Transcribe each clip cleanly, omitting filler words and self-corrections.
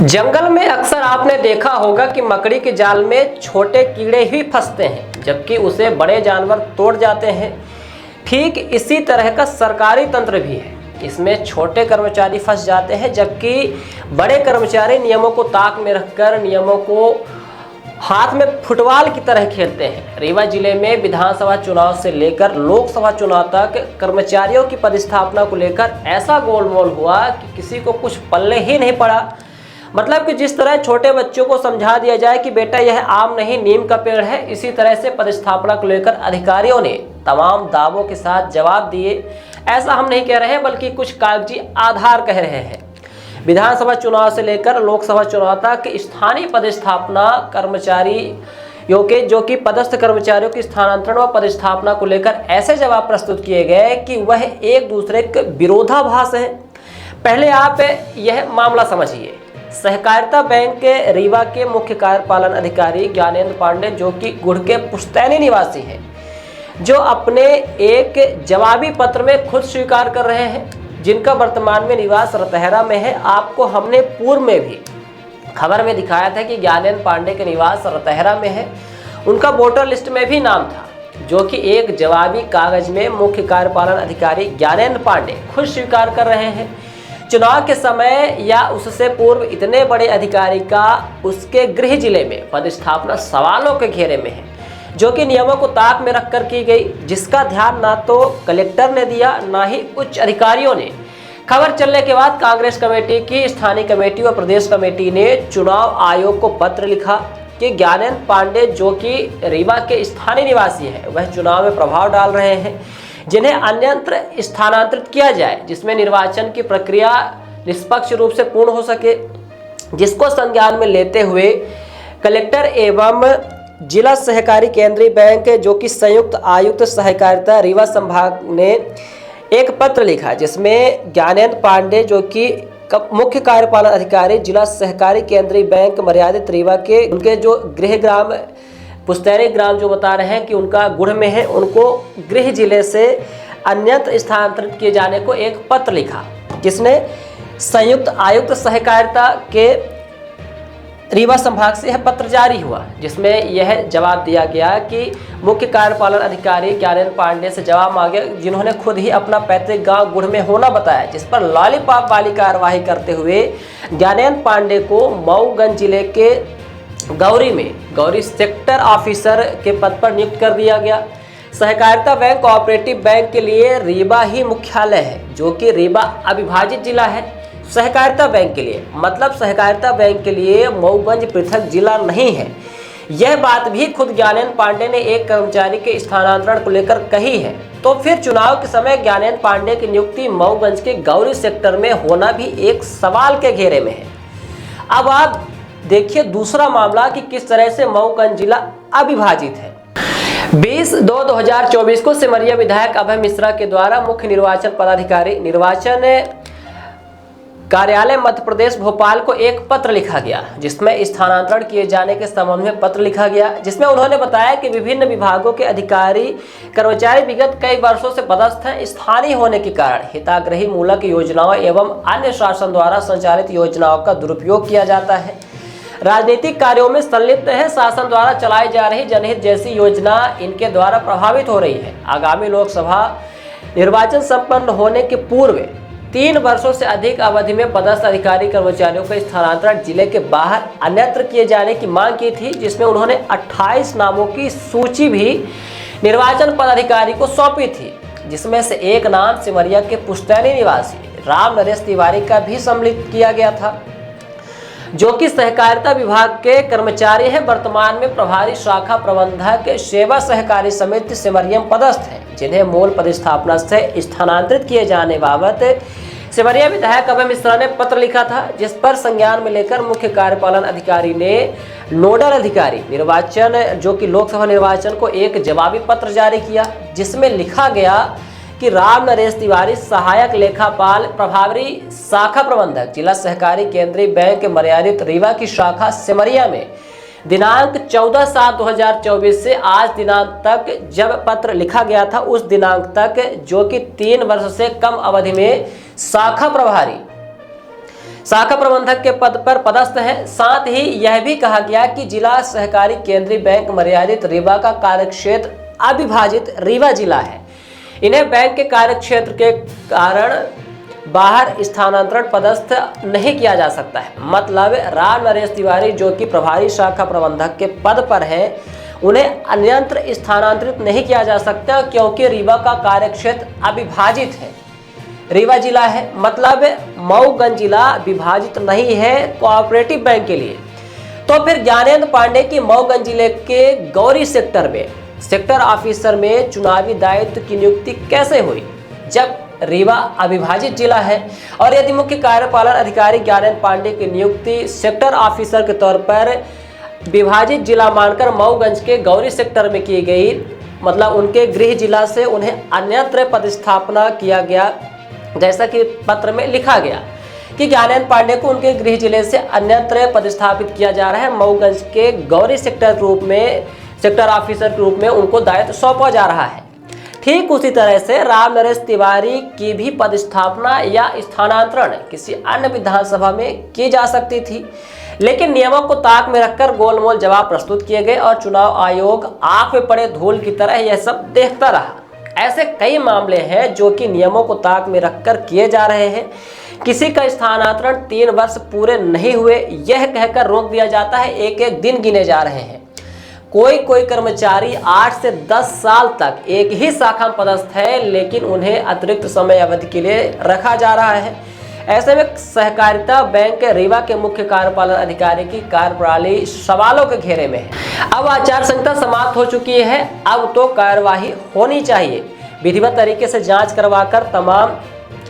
जंगल में अक्सर आपने देखा होगा कि मकड़ी के जाल में छोटे कीड़े ही फंसते हैं, जबकि उसे बड़े जानवर तोड़ जाते हैं। ठीक इसी तरह का सरकारी तंत्र भी है। इसमें छोटे कर्मचारी फंस जाते हैं, जबकि बड़े कर्मचारी नियमों को ताक में रखकर नियमों को हाथ में फुटबॉल की तरह खेलते हैं। रीवा जिले में विधानसभा चुनाव से लेकर लोकसभा चुनाव तक कर्मचारियों की पदस्थापना को लेकर ऐसा गोलमोल हुआ कि किसी को कुछ पल्ले ही नहीं पड़ा। मतलब कि जिस तरह छोटे बच्चों को समझा दिया जाए कि बेटा यह आम नहीं नीम का पेड़ है, इसी तरह से पदस्थापना को लेकर अधिकारियों ने तमाम दावों के साथ जवाब दिए। ऐसा हम नहीं कह रहे हैं, बल्कि कुछ कागजी आधार कह रहे हैं। विधानसभा चुनाव से लेकर लोकसभा चुनाव तक स्थानीय पदस्थापना कर्मचारियों के जो कि पदस्थ कर्मचारियों की स्थानांतरण व पदस्थापना को लेकर ऐसे जवाब प्रस्तुत किए गए कि वह एक दूसरे के विरोधाभास है। पहले आप यह मामला समझिए। सहकारिता बैंक के रीवा के मुख्य कार्यपालन अधिकारी ज्ञानेंद्र पांडे, जो कि गुड़ के पुश्तैनी निवासी हैं, जो अपने एक जवाबी पत्र में खुद स्वीकार कर रहे हैं, जिनका वर्तमान में निवास रतहरा में है। आपको हमने पूर्व में भी खबर में दिखाया था कि ज्ञानेंद्र पांडे के निवास रतहरा में है। उनका वोटर लिस्ट में भी नाम था, जो कि एक जवाबी कागज में मुख्य कार्यपालन अधिकारी ज्ञानेंद्र पांडे खुद स्वीकार कर रहे हैं। चुनाव के समय या उससे पूर्व इतने बड़े अधिकारी का उसके गृह जिले में पदस्थापना सवालों के घेरे में है, जो कि नियमों को ताक में रखकर की गई, जिसका ध्यान ना तो कलेक्टर ने दिया, ना ही उच्च अधिकारियों ने। खबर चलने के बाद कांग्रेस कमेटी की स्थानीय कमेटी व प्रदेश कमेटी ने चुनाव आयोग को पत्र लिखा कि ज्ञानेंद्र पांडे, जो कि रीवा के स्थानीय निवासी हैं, वह चुनाव में प्रभाव डाल रहे हैं, जिन्हें अन्यत्र स्थानांतरित किया जाए, जिसमें निर्वाचन की प्रक्रिया निष्पक्ष रूप से पूर्ण हो सके। जिसको संज्ञान में लेते हुए कलेक्टर एवं जिला सहकारी केंद्रीय बैंक, जो कि संयुक्त आयुक्त सहकारिता रीवा संभाग ने एक पत्र लिखा, जिसमें ज्ञानेंद्र पांडे, जो कि मुख्य कार्यपालन अधिकारी जिला सहकारी केंद्रीय बैंक मर्यादित रीवा के, उनके जो गृह ग्राम पुश्तैनी ग्राम जो बता रहे हैं कि उनका गुड़ में है, उनको गृह जिले से अन्यत्र स्थानांतरित किए जाने को एक पत्र लिखा, जिसने संयुक्त आयुक्त सहकारिता के रीवा संभाग से यह पत्र जारी हुआ, जिसमें यह जवाब दिया गया कि मुख्य कार्यपालन अधिकारी ज्ञानेंद्र पांडे से जवाब मांगे, जिन्होंने खुद ही अपना पैतृक गांव गुड़ में होना बताया, जिस पर लॉलीपॉप वाली कार्यवाही करते हुए ज्ञानेंद्र पांडे को मऊगंज जिले के गौरी सेक्टर ऑफिसर के पद पर नियुक्त कर दिया गया। सहकारिता बैंक कोऑपरेटिव बैंक के लिए रीवा ही मुख्यालय है, जो कि रीवा अविभाजित जिला है। सहकारिता बैंक के लिए मतलब सहकारिता बैंक के लिए मऊगंज पृथक जिला नहीं है। यह बात भी खुद ज्ञानेंद्र पांडे ने एक कर्मचारी के स्थानांतरण को लेकर कही है। तो फिर चुनाव के समय ज्ञानेंद्र पांडे की नियुक्ति मऊगंज के गौरी सेक्टर में होना भी एक सवाल के घेरे में है। अब आप देखिए दूसरा मामला कि किस तरह से मऊगंज जिला अविभाजित है। 20/2/2024 को सिमरिया विधायक अभय मिश्रा के द्वारा मुख्य निर्वाचन पदाधिकारी निर्वाचन कार्यालय मध्य प्रदेश भोपाल को एक पत्र लिखा गया, जिसमें स्थानांतरण किए जाने के संबंध में पत्र लिखा गया, जिसमें उन्होंने बताया कि विभिन्न विभागों के अधिकारी कर्मचारी विगत कई वर्षों से पदस्थ हैं। स्थानीय होने के कारण हिताग्रही मूलक योजनाओं एवं अन्य शासन द्वारा संचालित योजनाओं का दुरुपयोग किया जाता है, राजनीतिक कार्यों में संलिप्त है, शासन द्वारा चलाई जा रही जनहित जैसी योजना इनके द्वारा प्रभावित हो रही है। आगामी लोकसभा निर्वाचन संपन्न होने के पूर्व 3 वर्षों से अधिक अवधि में पदस्थ अधिकारी कर्मचारियों का स्थानांतरण जिले के बाहर अन्यत्र किए जाने की मांग की थी, जिसमें उन्होंने 28 नामों की सूची भी निर्वाचन पदाधिकारी को सौंपी थी, जिसमें से एक नाम सिमरिया के पुश्तैनी निवासी राम नरेश तिवारी का भी सम्मिलित किया गया था, जो कि सहकारिता विभाग के कर्मचारी हैं। वर्तमान में प्रभारी शाखा प्रबंधक सेवा सहकारी समिति सिमरिया पदस्थ हैं, जिन्हें मूल पदस्थापना से स्थानांतरित किए जाने बाबत सिमरिया विधायक अभय मिश्रा ने पत्र लिखा था, जिस पर संज्ञान में लेकर मुख्य कार्यपालन अधिकारी ने नोडल अधिकारी निर्वाचन, जो कि लोकसभा निर्वाचन को एक जवाबी पत्र जारी किया, जिसमें लिखा गया कि राम नरेश तिवारी सहायक लेखापाल प्रभारी शाखा प्रबंधक जिला सहकारी केंद्रीय बैंक मर्यादित रीवा की शाखा सिमरिया में दिनांक 14/7/2024 से आज दिनांक तक जब पत्र लिखा गया था, उस दिनांक तक, जो कि 3 वर्ष से कम अवधि में शाखा प्रभारी शाखा प्रबंधक के पद पर पदस्थ हैं। साथ ही यह भी कहा गया कि जिला सहकारी केंद्रीय बैंक मर्यादित रीवा का कार्यक्षेत्र अविभाजित रीवा जिला है। इन्हें बैंक के कार्यक्षेत्र के कारण बाहर स्थानांतरण पदस्थ नहीं किया जा सकता है। मतलब राम नरेश तिवारी जो कि प्रभारी शाखा प्रबंधक के पद पर हैं, उन्हें अन्यत्र स्थानांतरित नहीं किया जा सकता क्योंकि रीवा का कार्यक्षेत्र अविभाजित है, रीवा जिला है। मतलब मऊगंज जिला विभाजित नहीं है कोऑपरेटिव बैंक के लिए। तो फिर ज्ञानेंद्र पांडे की मऊगंज जिले के गौरी सेक्टर में सेक्टर ऑफिसर में चुनावी दायित्व की नियुक्ति कैसे हुई, जब रीवा अविभाजित जिला है? और यदि मुख्य कार्यपालन अधिकारी ज्ञानेंद्र पांडे की नियुक्ति सेक्टर ऑफिसर के तौर पर विभाजित जिला मानकर मऊगंज के गौरी सेक्टर में की गई, मतलब उनके गृह जिला से उन्हें अन्यत्र पदस्थापना किया गया, जैसा कि पत्र में लिखा गया कि ज्ञानेंद्र पांडे को उनके गृह जिले से अन्यत्र पदस्थापित किया जा रहा है। मऊगंज के गौरी सेक्टर रूप में सेक्टर ऑफिसर के रूप में उनको दायित्व सौंपा जा रहा है। ठीक उसी तरह से राम नरेश तिवारी की भी पदस्थापना या स्थानांतरण किसी अन्य विधानसभा में की जा सकती थी, लेकिन नियमों को ताक में रखकर गोलमोल जवाब प्रस्तुत किए गए और चुनाव आयोग आंख में पड़े धूल की तरह यह सब देखता रहा। ऐसे कई मामले हैं जो कि नियमों को ताक में रखकर किए जा रहे हैं। किसी का स्थानांतरण 3 वर्ष पूरे नहीं हुए यह कहकर रोक दिया जाता है, एक एक दिन गिने जा रहे हैं। कोई कर्मचारी 8 से 10 साल तक एक ही शाखा में पदस्थ है, लेकिन उन्हें अतिरिक्त समय अवधि के लिए रखा जा रहा है। ऐसे में सहकारिता बैंक रीवा के मुख्य कार्यपालन अधिकारी की कार्यप्रणाली सवालों के घेरे में है। अब आचार संहिता समाप्त हो चुकी है, अब तो कार्यवाही होनी चाहिए। विधिवत तरीके से जांच करवाकर तमाम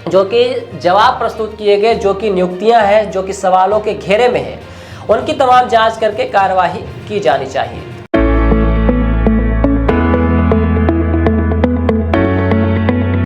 जो कि जवाब प्रस्तुत किए गए, जो कि नियुक्तियां हैं, जो कि सवालों के घेरे में है, उनकी तमाम जांच करके कार्यवाही की जानी चाहिए।